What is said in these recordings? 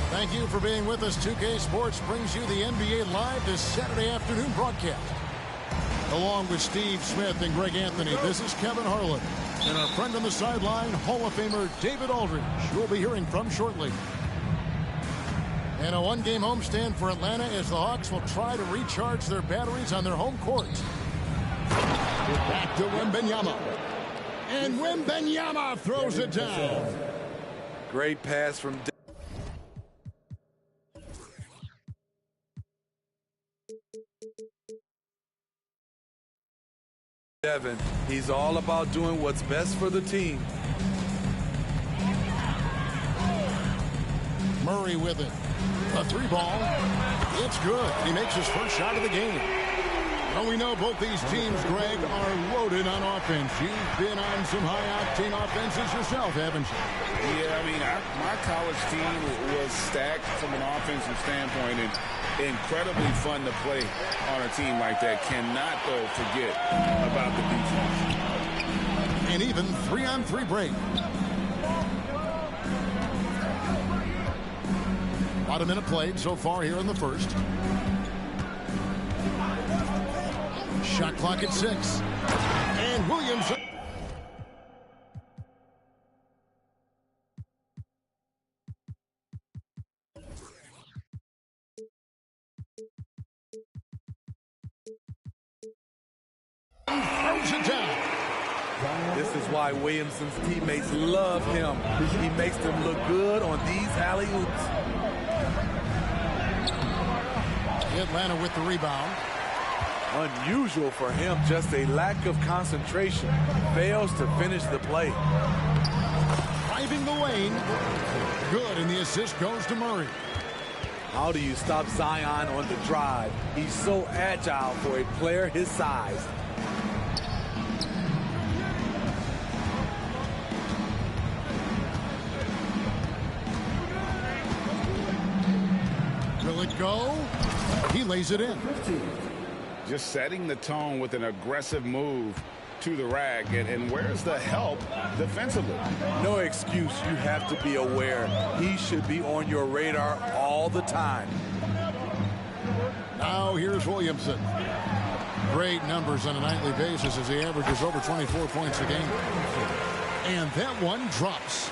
Thank you for being with us. 2K Sports brings you the NBA Live this Saturday afternoon broadcast. Along with Steve Smith and Greg Anthony, this is Kevin Harlan. And our friend on the sideline, Hall of Famer David Aldridge, we'll be hearing from shortly. And a one-game homestand for Atlanta as the Hawks will try to recharge their batteries on their home court. Back to Wembanyama. And Wembanyama throws it down. Great pass from Devin. He's all about doing what's best for the team. Murray with it. A three ball. It's good. He makes his first shot of the game. Well, we know both these teams, Greg, are loaded on offense. You've been on some high-octane offenses yourself, haven't you? Yeah, I mean, my college team was stacked from an offensive standpoint and incredibly fun to play on a team like that. Cannot, though, forget about the defense. And even 3-on-3 break. About a minute played so far here in the first. Shot clock at 6. And Williams. Throws it down. This is why Williamson's teammates love him. He makes them look good on these alley-oops. Atlanta with the rebound. Unusual for him, just a lack of concentration. Fails to finish the play. Driving the lane. Good, and the assist goes to Murray. How do you stop Zion on the drive? He's so agile for a player his size. Will it go? He lays it in. Just setting the tone with an aggressive move to the rack. And where's the help defensively? No excuse. You have to be aware. He should be on your radar all the time. Now here's Williamson. Great numbers on a nightly basis as he averages over 24 points a game. And that one drops.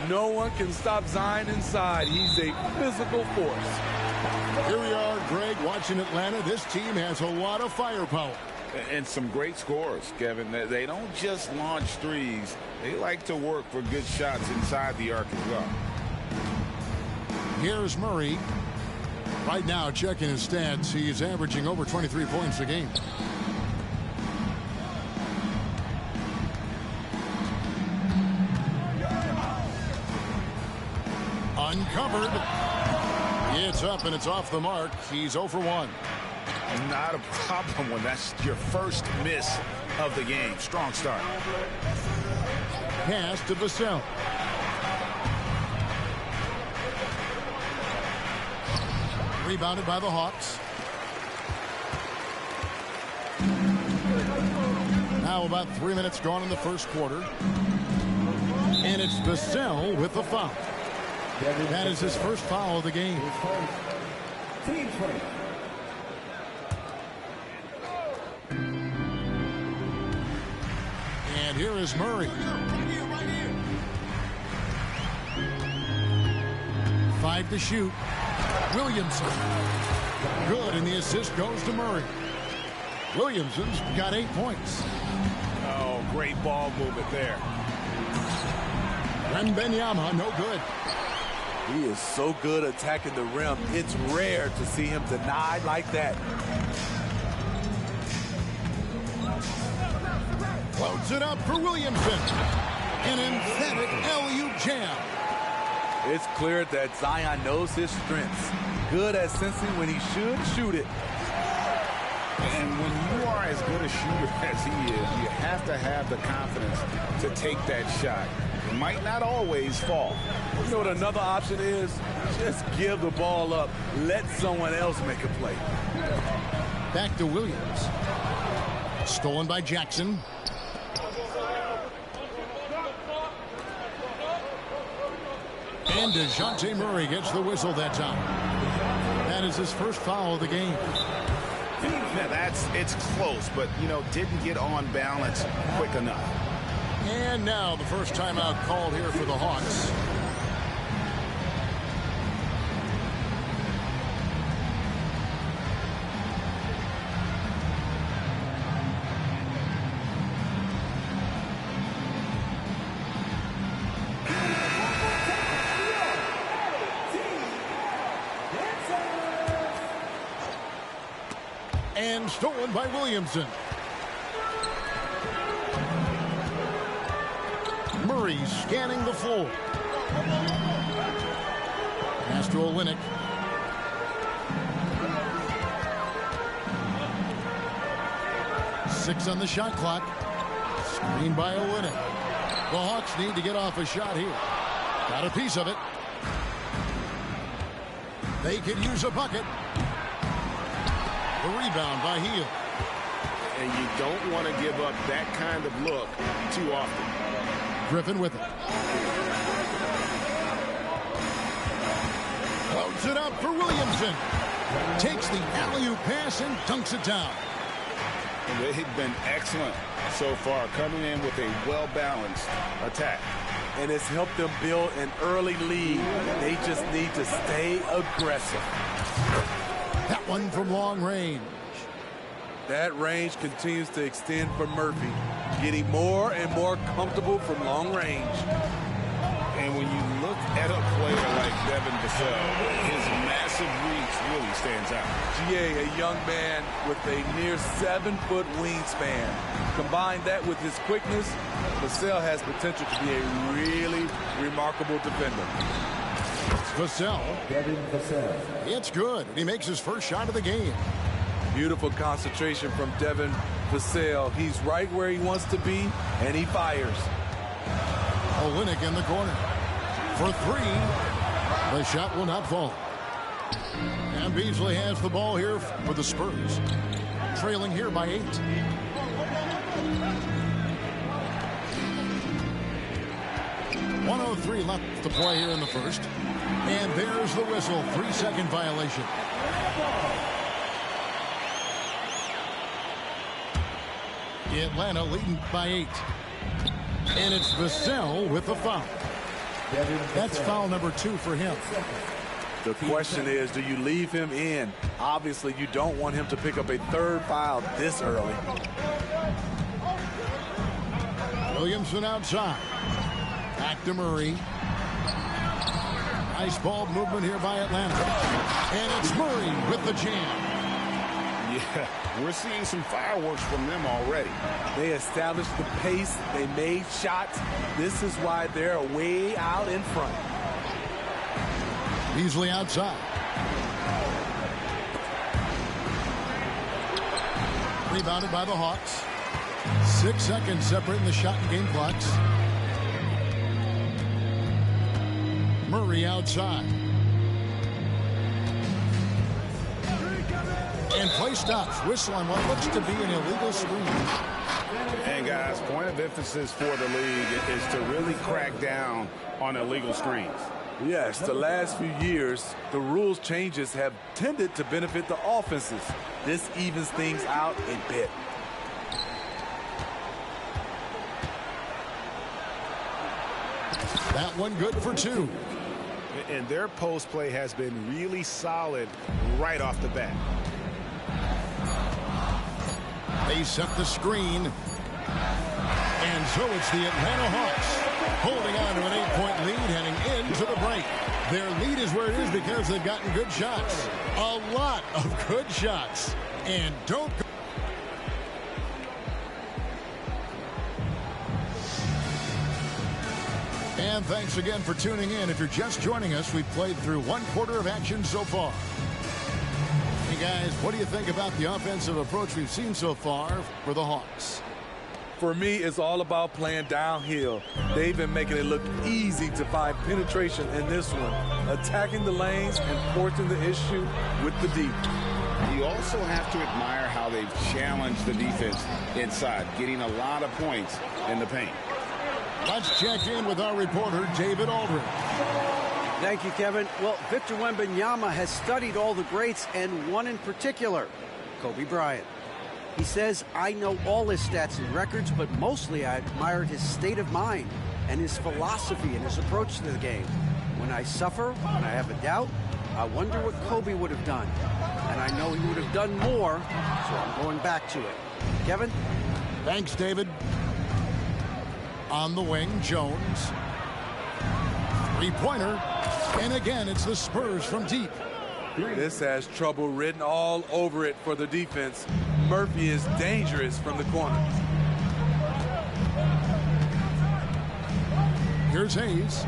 No one can stop Zion inside. He's a physical force. Here we are, Greg, watching Atlanta. This team has a lot of firepower. And some great scores, Kevin. They don't just launch threes. They like to work for good shots inside the arc as well. Here's Murray. Right now, checking his stats, he's averaging over 23 points a game. Uncovered. It's up and it's off the mark. He's 0 for 1. Not a problem when that's your first miss of the game. Strong start. Pass to Vassell. Rebounded by the Hawks. Now about 3 minutes gone in the first quarter. And it's Vassell with the foul. That is his first foul of the game. And here is Murray. 5 to shoot. Williamson. Good, and the assist goes to Murray. Williamson's got 8 points. Oh, great ball movement there. Wembanyama, no good. He is so good attacking the rim. It's rare to see him denied like that. Floats it up for Williamson. An emphatic LU jam. It's clear that Zion knows his strengths. Good at sensing when he should shoot it. And when you are as good a shooter as he is, you have to have the confidence to take that shot. It might not always fall. You know what another option is? Just give the ball up. Let someone else make a play. Back to Williams. Stolen by Jackson. And DeJounte Murray gets the whistle that time. That is his first foul of the game. Yeah, it's close, but, didn't get on balance quick enough. And now the first timeout called here for the Hawks. And stolen by Williamson. Murray scanning the floor. Pass to Olynyk. Six on the shot clock. Screen by Olynyk. The Hawks need to get off a shot here. Got a piece of it. They could use a bucket. The rebound by Hield. And you don't want to give up that kind of look too often. Griffin with it. Floats it up for Williamson. Takes the alley-oop pass and dunks it down. And they've been excellent so far, coming in with a well-balanced attack. And it's helped them build an early lead. They just need to stay aggressive. That one from long range. That range continues to extend for Murphy, getting more and more comfortable from long range. And when you look at a player like Devin Vassell, his massive reach really stands out. GA, a young man with a near 7-foot wingspan. Combine that with his quickness, Vassell has potential to be a really remarkable defender. Vassell. Devin Vassell. It's good. He makes his first shot of the game. Beautiful concentration from Devin Vassell. He's right where he wants to be, and he fires. Olynyk in the corner. For three. The shot will not fall. And Beasley has the ball here for the Spurs. Trailing here by 8. .103 left to play here in the first. And there's the whistle. 3-second violation. Atlanta leading by 8. And it's Vassell with the foul. That's foul number 2 for him. The question is, do you leave him in? Obviously, you don't want him to pick up a third foul this early. Williamson outside. Back to Murray. Nice ball movement here by Atlanta. And it's Murray with the jam. Yeah, we're seeing some fireworks from them already. They established the pace. They made shots. This is why they're way out in front. Beasley outside. Rebounded by the Hawks. 6 seconds separating the shot and game clocks. Murray outside. And play stops. Whistle on what looks to be an illegal screen. And guys, point of emphasis for the league is to really crack down on illegal screens. Yes, the last few years, the rules changes have tended to benefit the offenses. This evens things out a bit. That one good for 2. And their post play has been really solid right off the bat. They set the screen. And so it's the Atlanta Hawks holding on to an 8-point lead heading into the break. Their lead is where it is because they've gotten good shots. A lot of good shots. And don't go. And thanks again for tuning in. If you're just joining us, we've played through one quarter of action so far. Hey guys, what do you think about the offensive approach we've seen so far for the Hawks? For me, it's all about playing downhill. They've been making it look easy to find penetration in this one, attacking the lanes and forcing the issue with the deep. You also have to admire how they've challenged the defense inside, getting a lot of points in the paint. Let's check in with our reporter, David Aldridge. Thank you, Kevin. Well, Victor Wembanyama has studied all the greats and one in particular, Kobe Bryant. He says, I know all his stats and records, but mostly I admired his state of mind and his philosophy and his approach to the game. When I suffer, when I have a doubt, I wonder what Kobe would have done. And I know he would have done more, so I'm going back to it. Kevin? Thanks, David. On the wing, Jones. Three-pointer. And again, it's the Spurs from deep. This has trouble written all over it for the defense. Murphy is dangerous from the corner. Here's Hayes.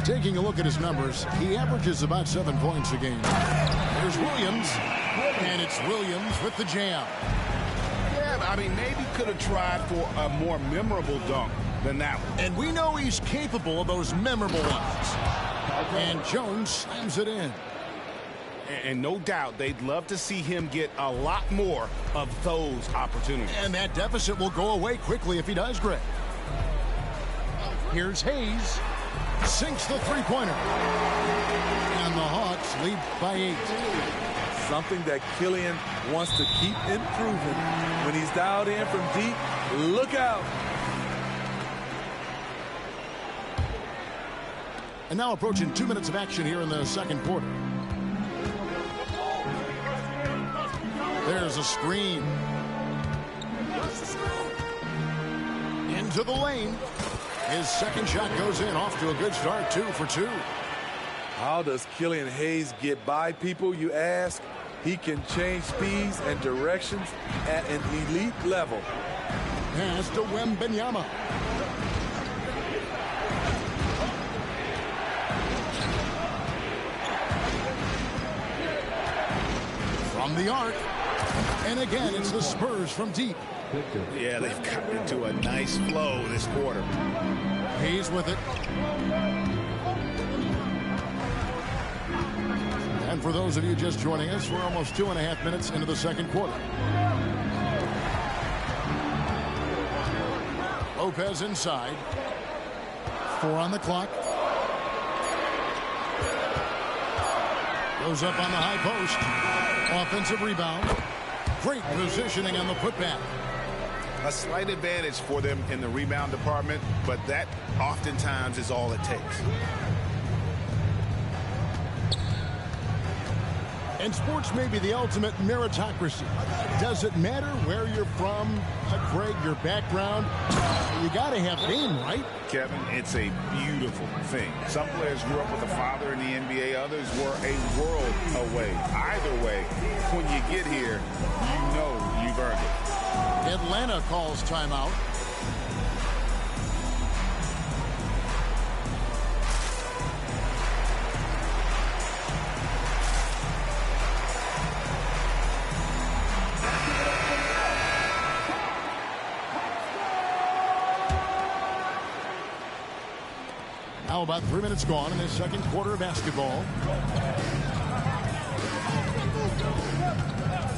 Taking a look at his numbers, he averages about 7 points a game. Here's Williams. And it's Williams with the jam. Yeah, I mean, maybe could have tried for a more memorable dunk than that one. And we know he's capable of those memorable ones. And Jones slams it in. And no doubt they'd love to see him get a lot more of those opportunities. And that deficit will go away quickly if he does, Greg. Here's Hayes. Sinks the three-pointer. And the Hawks lead by 8. Something that Killian wants to keep improving. When he's dialed in from deep, look out. And now approaching 2 minutes of action here in the second quarter. There's a screen. Into the lane. His second shot goes in, off to a good start, 2 for 2. How does Killian Hayes get by people, you ask? He can change speeds and directions at an elite level. Pass to Wembanyama. From the arc. And again, it's the Spurs from deep. Yeah, they've gotten into a nice flow this quarter. Hayes with it. And for those of you just joining us, we're almost 2.5 minutes into the second quarter. Lopez inside. 4 on the clock. Goes up on the high post. Offensive rebound. Great positioning on the putback. A slight advantage for them in the rebound department, but that oftentimes is all it takes. And sports may be the ultimate meritocracy. Does it matter where you're from, Greg, your background? You got to have game, right? Kevin, it's a beautiful thing. Some players grew up with a father in the NBA. Others were a world away. Either way, when you get here, you know you've earned it. Atlanta calls timeout. Now about 3 minutes gone in the second quarter of basketball.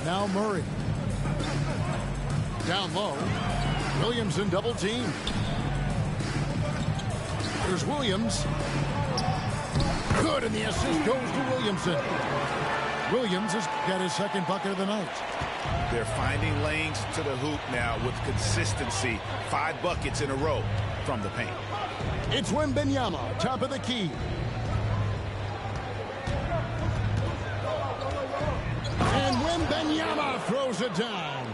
Now Murray. Down low. Williams in double team. There's Williams. Good, and the assist goes to Williamson. Williams has got his second bucket of the night. They're finding lanes to the hoop now with consistency. 5 buckets in a row from the paint. It's Wembanyama, top of the key. Wembanyama throws it down.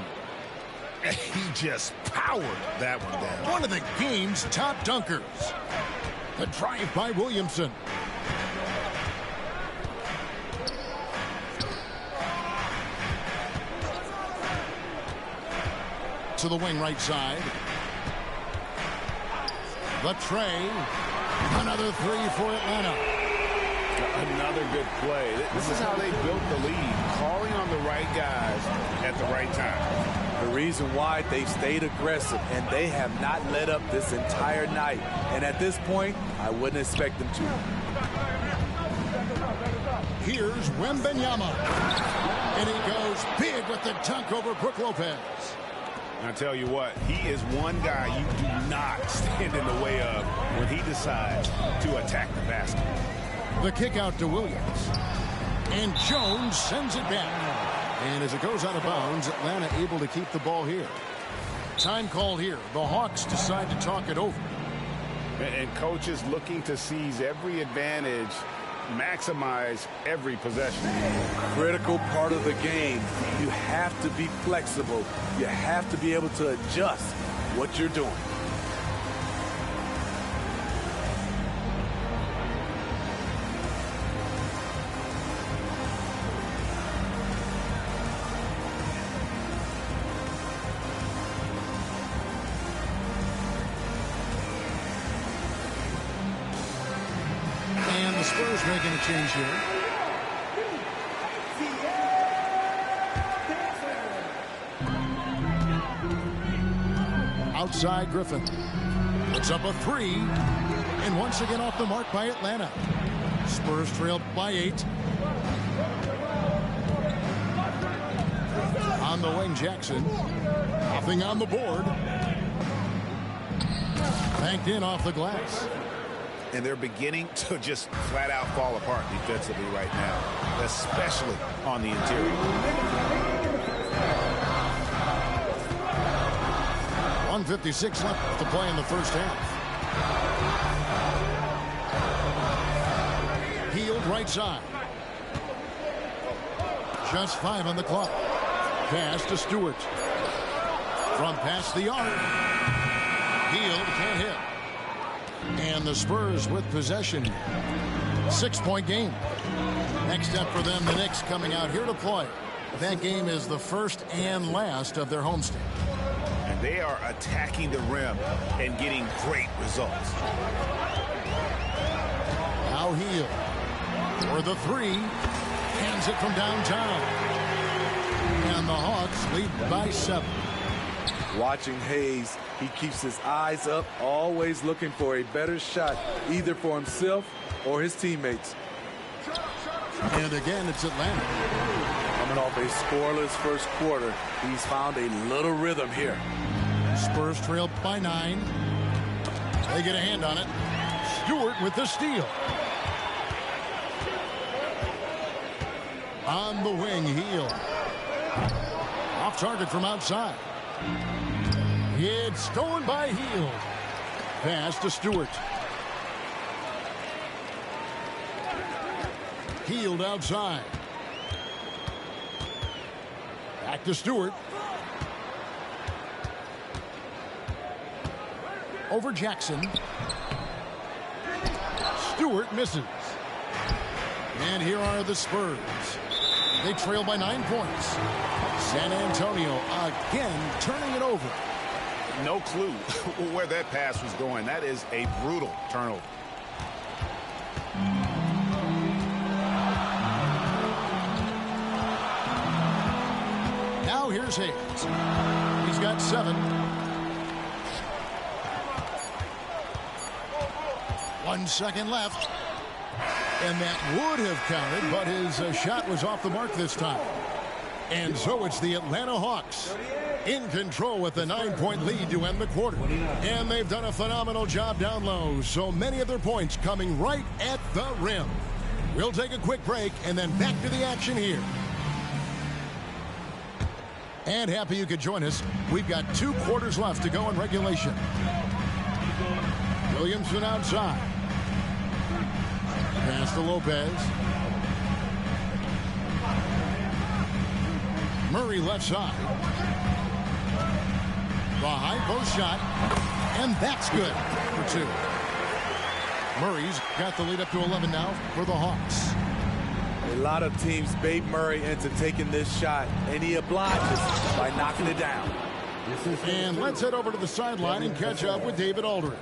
He just powered that one down. One of the game's top dunkers. The drive by Williamson. To the wing right side. The tray. Another three for Atlanta. Another good play. This is how they built the lead, calling on the right guys at the right time. The reason why they've stayed aggressive, and they have not let up this entire night. And at this point, I wouldn't expect them to. Here's Wembanyama. And he goes big with the dunk over Brook Lopez. I tell you what, he is one guy you do not stand in the way of when he decides to attack the basket. The kick out to Williams. And Jones sends it back. And as it goes out of bounds, Atlanta able to keep the ball here. Time called here. The Hawks decide to talk it over. And coaches looking to seize every advantage, maximize every possession. Critical part of the game. You have to be flexible. You have to be able to adjust what you're doing. And the Spurs making a change here. Outside Griffin. Puts up a three. And once again off the mark by Atlanta. Spurs trailed by 8. On the wing, Jackson. Nothing on the board. Banked in off the glass. And they're beginning to just flat out fall apart defensively right now, especially on the interior. 1:56 left to play in the first half. Healed right side. Just 5 on the clock. Pass to Stewart. From past the arc. Healed, can't hit. And the Spurs with possession. 6-point game. Next up for them, the Knicks coming out here to play. That game is the first and last of their homestand. And they are attacking the rim and getting great results. Now Hield for the three. Hands it from downtown. And the Hawks lead by 7. Watching Hayes, he keeps his eyes up, always looking for a better shot, either for himself or his teammates. And again, it's Atlanta. Coming off a scoreless first quarter, he's found a little rhythm here. Spurs trail by 9. They get a hand on it. Stewart with the steal. On the wing, Hield. Off target from outside. It's stolen by Hield. Pass to Stewart. Hield outside. Back to Stewart. Over Jackson. Stewart misses. And here are the Spurs. They trail by 9 points. San Antonio again turning it over. No clue where that pass was going. That is a brutal turnover. Now here's Hayes. He's got 7. 1 second left. And that would have counted, but his shot was off the mark this time. And so it's the Atlanta Hawks in control with a 9-point lead to end the quarter. And they've done a phenomenal job down low. So many of their points coming right at the rim. We'll take a quick break and then back to the action here. And happy you could join us. We've got 2 quarters left to go in regulation. Williamson outside. Pass to Lopez. Murray left side. The high post shot, and that's good for 2. Murray's got the lead up to 11 now for the Hawks. A lot of teams bait Murray into taking this shot, and he obliges by knocking it down. And let's head over to the sideline and catch up with David Aldridge.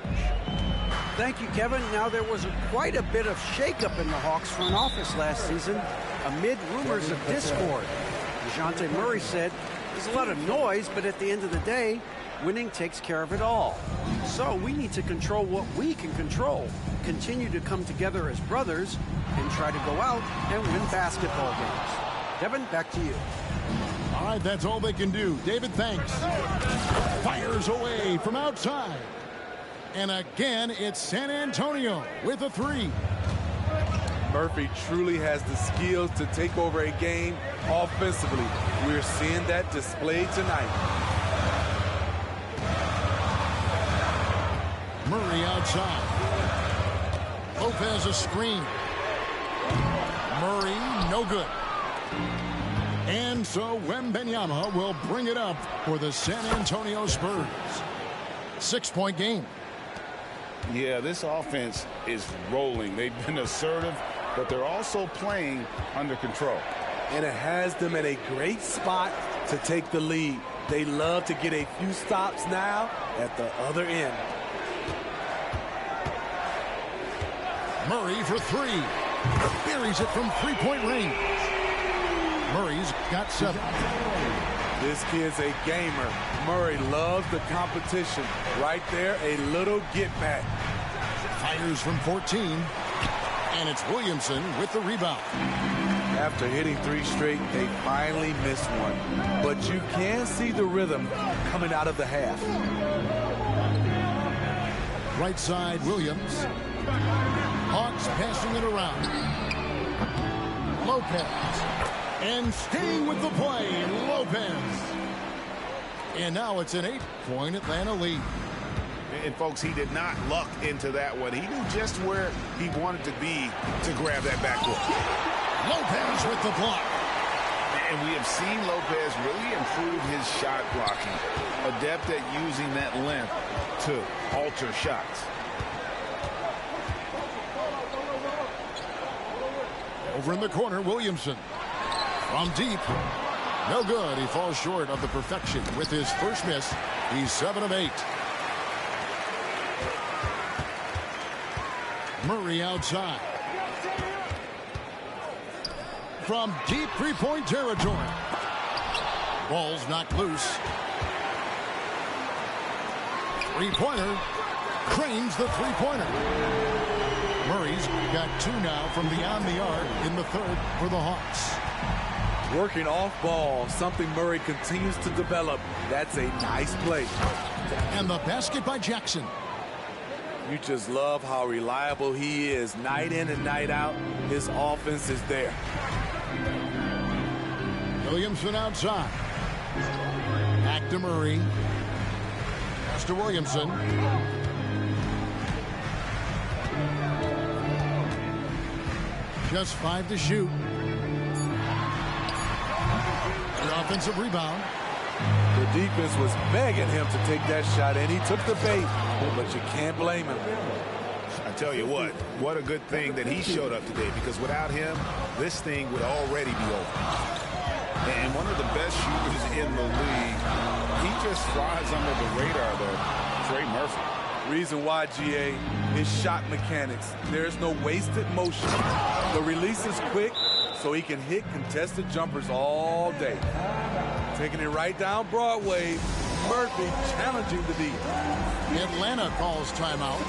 Thank you, Kevin. Now, there was quite a bit of shakeup in the Hawks front office last season amid rumors of discord. DeJounte Murray said, "There's a lot of noise, but at the end of the day, winning takes care of it all. So we need to control what we can control, continue to come together as brothers, and try to go out and win basketball games." Kevin, back to you. All right, that's all they can do. David, thanks. Fires away from outside. And again, it's San Antonio with a 3. Murphy truly has the skills to take over a game offensively. We're seeing that displayed tonight. Murray outside. Lopez a screen. Murray, no good. And so Wembanyama will bring it up for the San Antonio Spurs. 6-point game. Yeah, this offense is rolling. They've been assertive, but they're also playing under control. And it has them in a great spot to take the lead. They love to get a few stops now at the other end. Murray for 3. Buries it from 3-point range. Murray's got 7. This kid's a gamer. Murray loves the competition. Right there, a little get back. Fires from 14. And it's Williamson with the rebound. After hitting 3 straight, they finally missed one. But you can see the rhythm coming out of the half. Right side, Williams. Hawks passing it around. Lopez. And staying with the play, Lopez. And now it's an 8-point Atlanta lead. And, folks, he did not luck into that one. He knew just where he wanted to be to grab that backcourt. Lopez with the block. And we have seen Lopez really improve his shot blocking. Adept at using that length to alter shots. Over in the corner, Williamson. From deep. No good. He falls short of the perfection with his first miss. He's 7 of 8. Murray outside. From deep 3-point territory. Ball's knocked loose. 3-pointer. Cranes the 3-pointer. Murray's got 2 now from beyond the arc in the 3rd for the Hawks. Working off ball, something Murray continues to develop. That's a nice play. And the basket by Jackson. You just love how reliable he is. Night in and night out, his offense is there. Williamson outside. Back to Murray. Pass to Williamson. Just 5 to shoot. The offensive rebound. The defense was begging him to take that shot, and he took the bait, but you can't blame him. I tell you what a good thing that he showed up today, because without him, this thing would already be over. And one of the best shooters in the league. He just flies under the radar, though. Trey Murphy. Reason why, GA, is shot mechanics. There's no wasted motion. The release is quick, so he can hit contested jumpers all day. Taking it right down Broadway. Murphy challenging the D. Atlanta calls timeout.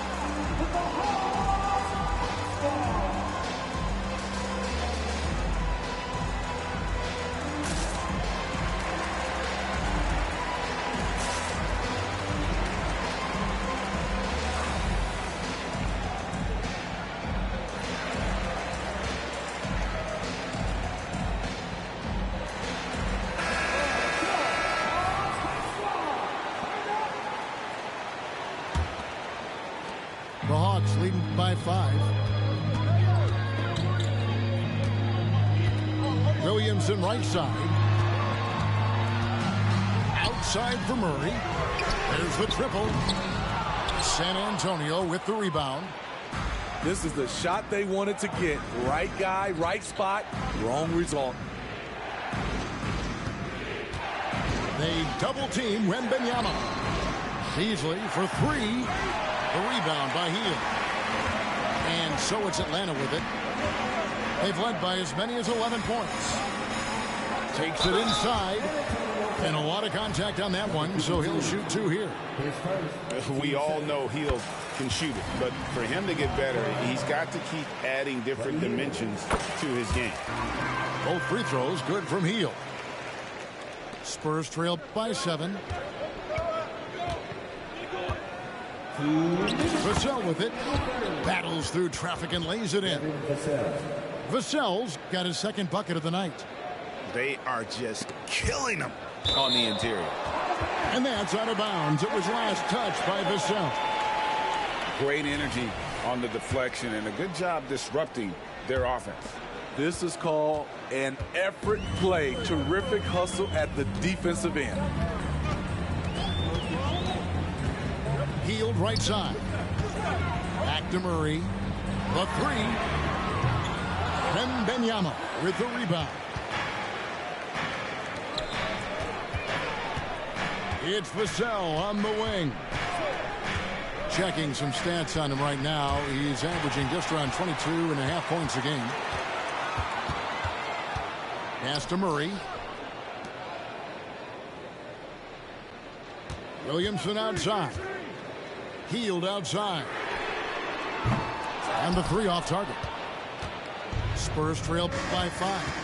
The Hawks leading by 5. Williamson right side. outside for Murray. There's the triple. San Antonio with the rebound. This is the shot they wanted to get. Right guy, right spot, wrong result. They double team Wembanyama. Beasley for three. The rebound by Hield. And so it's Atlanta with it. They've led by as many as 11 points. Takes it inside. And a lot of contact on that one, so he'll shoot two here. We all know Hield can shoot it, but for him to get better, he's got to keep adding different dimensions to his game. Both free throws good from Hield. Spurs trail by 7. Vassell with it. Battles through traffic and lays it in. Vassell's got his second bucket of the night. They are just killing him on the interior. And that's out of bounds. It was last touched by Vassell. Great energy on the deflection and a good job disrupting their offense. This is called an effort play. Terrific hustle at the defensive end. Hield right side. Back to Murray. The three. Wembanyama with the rebound. It's Vassell on the wing. Checking some stats on him right now. He's averaging just around 22.5 points a game. Pass to Murray. Williamson outside. Hield outside. And the three off target. Spurs trail by 5.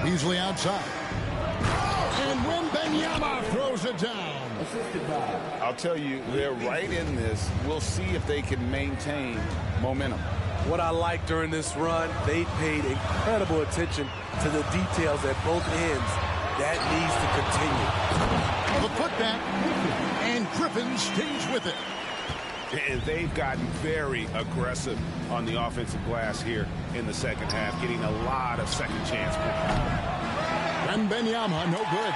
Beasley outside. And Wembanyama throws it down. I'll tell you, they're right in this. We'll see if they can maintain momentum. What I like during this run, they paid incredible attention to the details at both ends. That needs to continue. The putback, and Griffin stays with it. And they've gotten very aggressive on the offensive glass here in the second half, getting a lot of second chance points. Wembanyama, no good.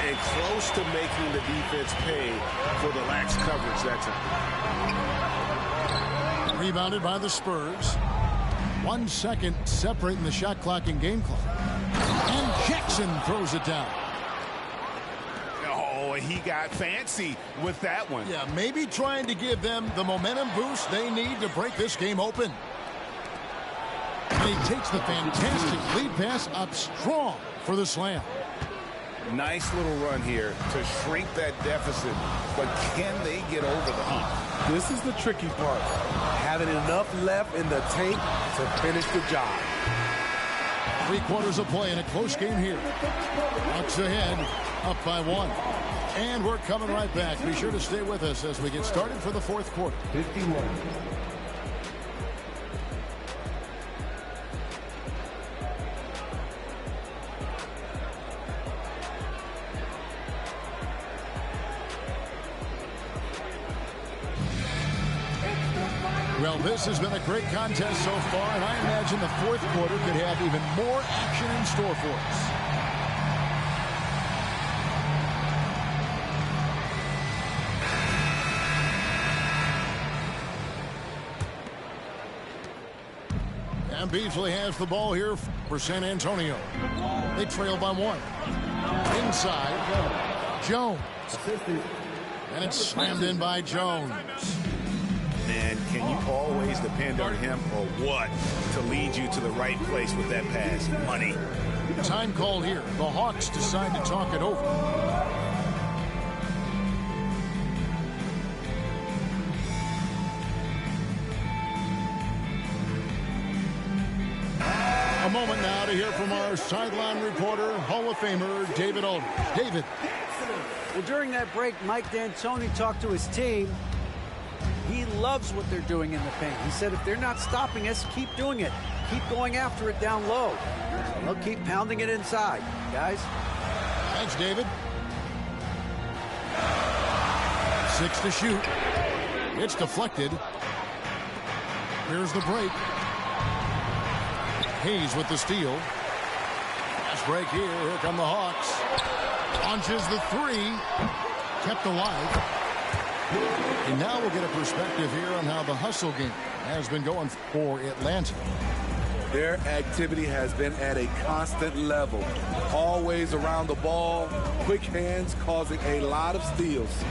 And close to making the defense pay for the lax coverage that time. Rebounded by the Spurs. 1 second separating the shot clock and game clock. And Jackson throws it down. Oh, he got fancy with that one. Yeah, maybe trying to give them the momentum boost they need to break this game open. And he takes the fantastic lead pass up strong for the slam. Nice little run here to shrink that deficit, but can they get over the hump? This is the tricky part. Having enough left in the tank to finish the job. 3/4 of play in a close game here. Bucks ahead, up by 1. And we're coming right back. Be sure to stay with us as we get started for the fourth quarter. 51. Well, this has been a great contest so far, and I imagine the fourth quarter could have even more action in store for us. And Beasley has the ball here for San Antonio. They trail by 1. Inside, Jones. And it's slammed in by Jones. And can you always depend on him or what to lead you to the right place with that pass? Money. Time called here. The Hawks decide to talk it over. A moment now to hear from our sideline reporter, Hall of Famer David Aldridge. David. Well, during that break, Mike D'Antoni talked to his team. He loves what they're doing in the paint. He said if they're not stopping us, keep doing it. Keep going after it down low. They'll keep pounding it inside, guys. Thanks, David. 6 to shoot. It's deflected. Here's the break. Hayes with the steal. Fast break here. Here come the Hawks. Launches the three. Kept alive. And now we'll get a perspective here on how the hustle game has been going for Atlanta. Their activity has been at a constant level. Always around the ball. Quick hands causing a lot of steals.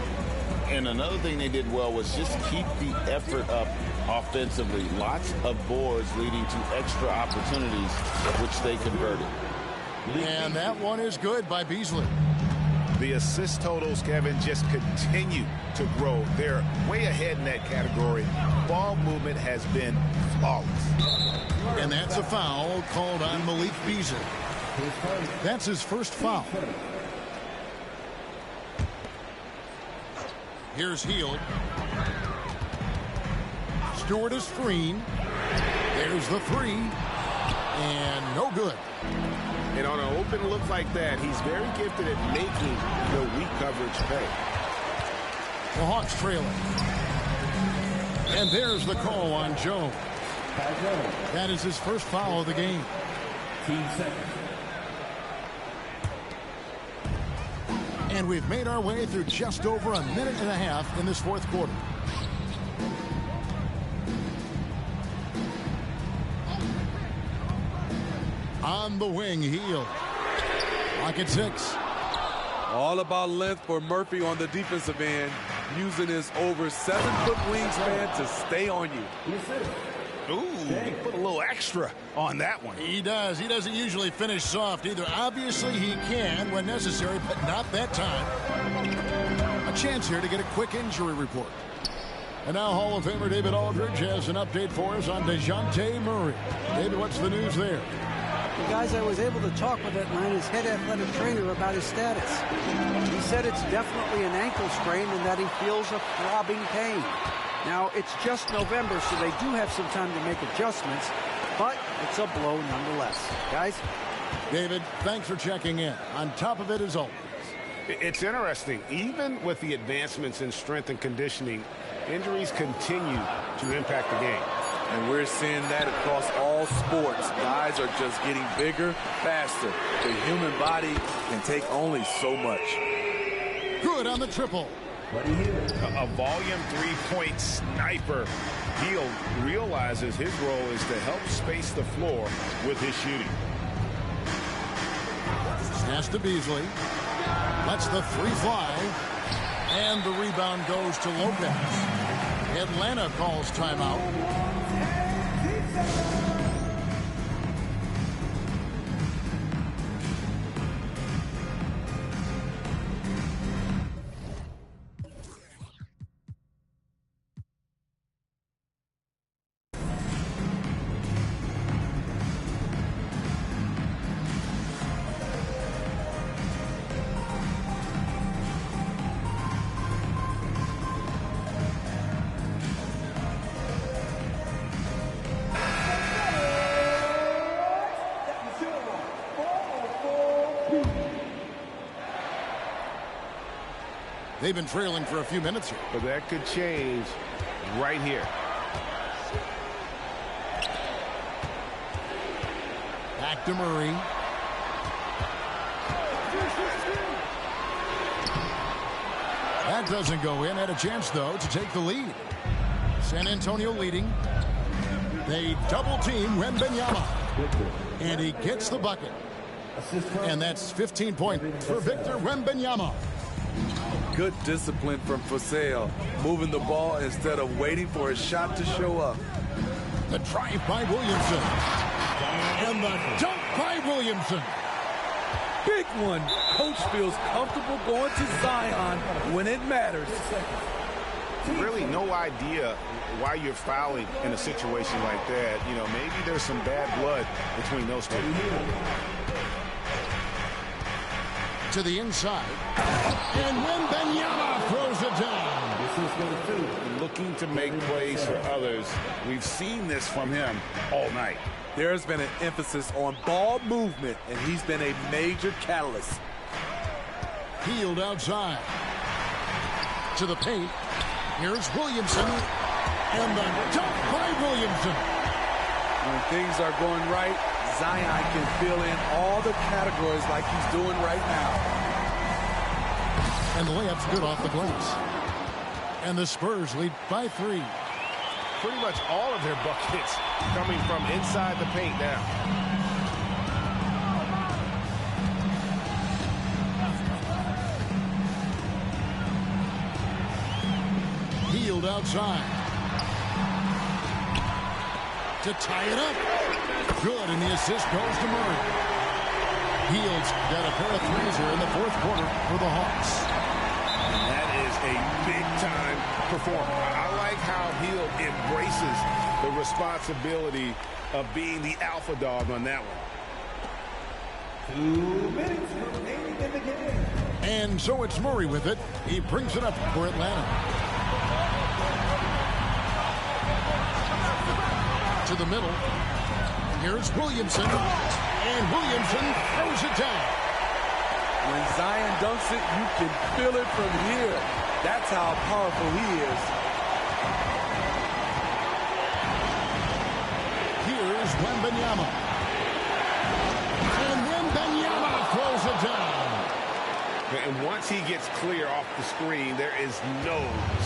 And another thing they did well was just keep the effort up offensively. Lots of boards leading to extra opportunities, which they converted. And that one is good by Beasley. The assist totals, Kevin, just continue to grow. They're way ahead in that category. Ball movement has been flawless. And that's a foul called on Malik Beasley. That's his first foul. Here's Hield. Stewart is screen. There's the three. And no good. And on an open look like that, he's very gifted at making the weak coverage pay. The Hawks trailing. And there's the call on Jones. That is his first foul of the game. And we've made our way through just over a minute and a half in this fourth quarter. On the wing, Hield. Lock at 6. All about length for Murphy on the defensive end, using his over 7-foot wingspan to stay on you. Ooh, he put a little extra on that one. He does. He doesn't usually finish soft either. Obviously, he can when necessary, but not that time. A chance here to get a quick injury report. And now Hall of Famer David Aldridge has an update for us on DeJounte Murray. David, what's the news there? Well, guys, I was able to talk with Atlanta's head athletic trainer about his status. He said it's definitely an ankle sprain and that he feels a throbbing pain. Now, it's just November, so they do have some time to make adjustments, but it's a blow nonetheless. Guys? David, thanks for checking in. On top of it, as always. It's interesting. Even with the advancements in strength and conditioning, injuries continue to impact the game. And we're seeing that across all sports. Guys are just getting bigger, faster. The human body can take only so much. Good on the triple. A volume three-point sniper. Hield realizes his role is to help space the floor with his shooting. Pass to Beasley. Lets the three fly. And the rebound goes to Lopez. Atlanta calls timeout. They've been trailing for a few minutes here. But that could change right here. Back to Murray. That doesn't go in. Had a chance, though, to take the lead. San Antonio leading. They double-team Wembanyama. And he gets the bucket. And that's 15 points for Victor Wembanyama. Good discipline from Fasale, moving the ball instead of waiting for a shot to show up. The drive by Williamson. And the dunk by Williamson. Big one. Coach feels comfortable going to Zion when it matters. Really no idea why you're fouling in a situation like that. You know, maybe there's some bad blood between those two. To the inside. And Wembanyama throws it down. Looking to make plays for others. We've seen this from him all night. There's been an emphasis on ball movement, and he's been a major catalyst. Hield outside. To the paint. Here's Williamson. And the dunk by Williamson. When things are going right, Zion can fill in all the categories like he's doing right now. And the layup's good off the glass. And the Spurs lead by 3. Pretty much all of their buckets coming from inside the paint now. Healed outside. To tie it up. Good, and the assist goes to Murray. Hield's got a pair of threes here in the fourth quarter for the Hawks. And that is a big-time performer. I like how Hield embraces the responsibility of being the alpha dog on that one. 2 minutes remaining in the game. And so it's Murray with it. He brings it up for Atlanta. To the middle. Here's Williamson. And Williamson throws it down. When Zion dunks it, you can feel it from here. That's how powerful he is. Here's Wembanyama. And Wembanyama throws it down. And once he gets clear off the screen, there is no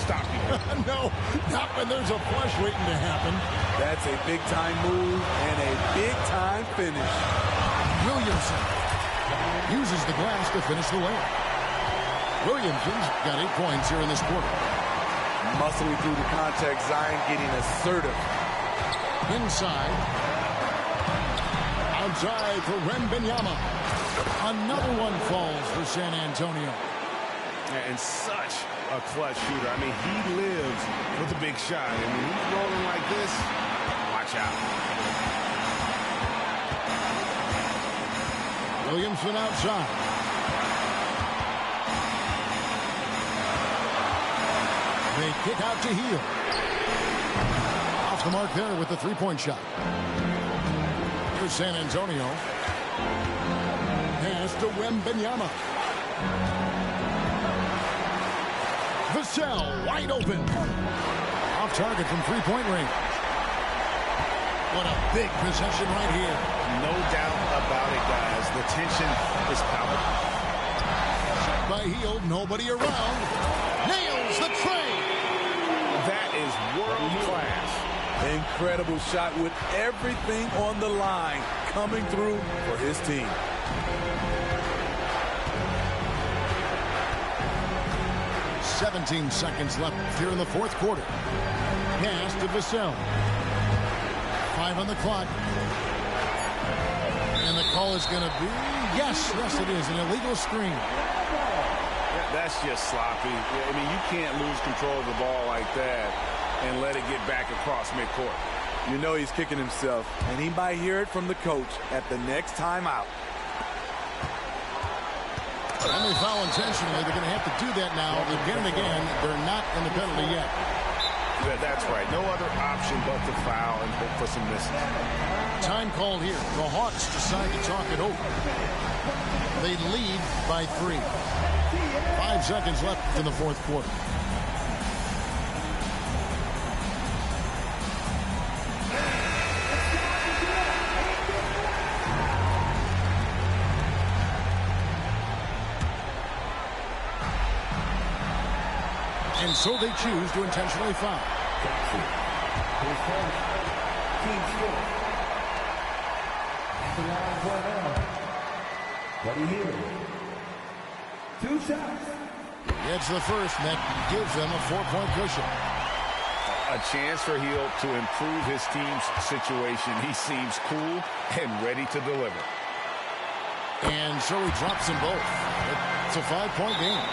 stopping him. No, not when there's a flush waiting to happen. That's a big-time move and a big-time finish. Williamson uses the glass to finish the layup. Williamson's got 8 points here in this quarter. Muscling through the contact, Zion getting assertive. Inside. Outside for Wembanyama. Another one falls for San Antonio. And such a clutch shooter. I mean, he lives with a big shot. And when he's rolling like this, watch out. Williamson outside. They kick out to Hield. Off the mark there with the three-point shot. Here's San Antonio. Pass to Wembanyama. Vassell wide open. Off target from three-point range. What a big possession right here. No doubt about it, guys. The tension is palpable. Shot by Hield, nobody around. Nails the tray. That is world class. Incredible shot with everything on the line coming through for his team. "17 seconds left here in the fourth quarter. Pass to Vassell. 5 on the clock. And the call is going to be, yes, it is, an illegal screen. That's just sloppy. I mean, you can't lose control of the ball like that and let it get back across midcourt. You know he's kicking himself, and he might hear it from the coach at the next timeout. And they foul intentionally. They're going to have to do that now again and again. They're not in the penalty yet. Yeah, that's right. No other option but to foul and hope for some misses. Time called here. The Hawks decide to talk it over. They lead by 3. 5 seconds left in the fourth quarter. And so they choose to intentionally foul. Team score. At the line for now. Buddy Hield. 2 shots. It's the first, and that gives them a 4-point cushion. A chance for Hield to improve his team's situation. He seems cool and ready to deliver. And so he drops them both. It's a 5-point game.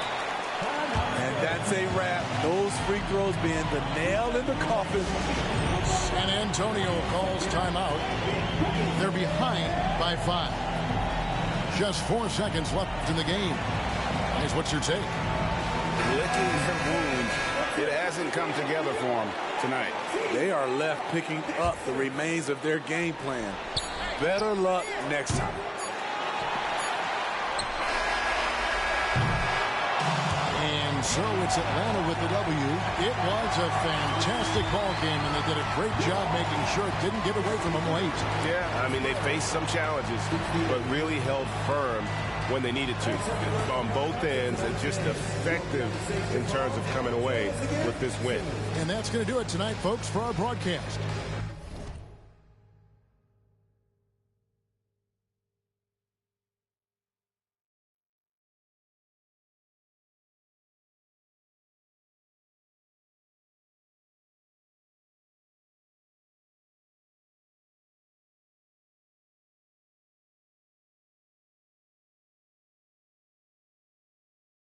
And that's a wrap. Those free throws being the nail in the coffin. San Antonio calls timeout. They're behind by 5. Just 4 seconds left in the game. Guys, what's your take? Licking their wounds. It hasn't come together for them tonight. They are left picking up the remains of their game plan. Better luck next time. And so it's Atlanta with the W It was a fantastic ball game, and they did a great job making sure it didn't get away from them late. Yeah, I mean, they faced some challenges, but really held firm when they needed to on both ends, and just effective in terms of coming away with this win. And that's going to do it tonight, folks, for our broadcast.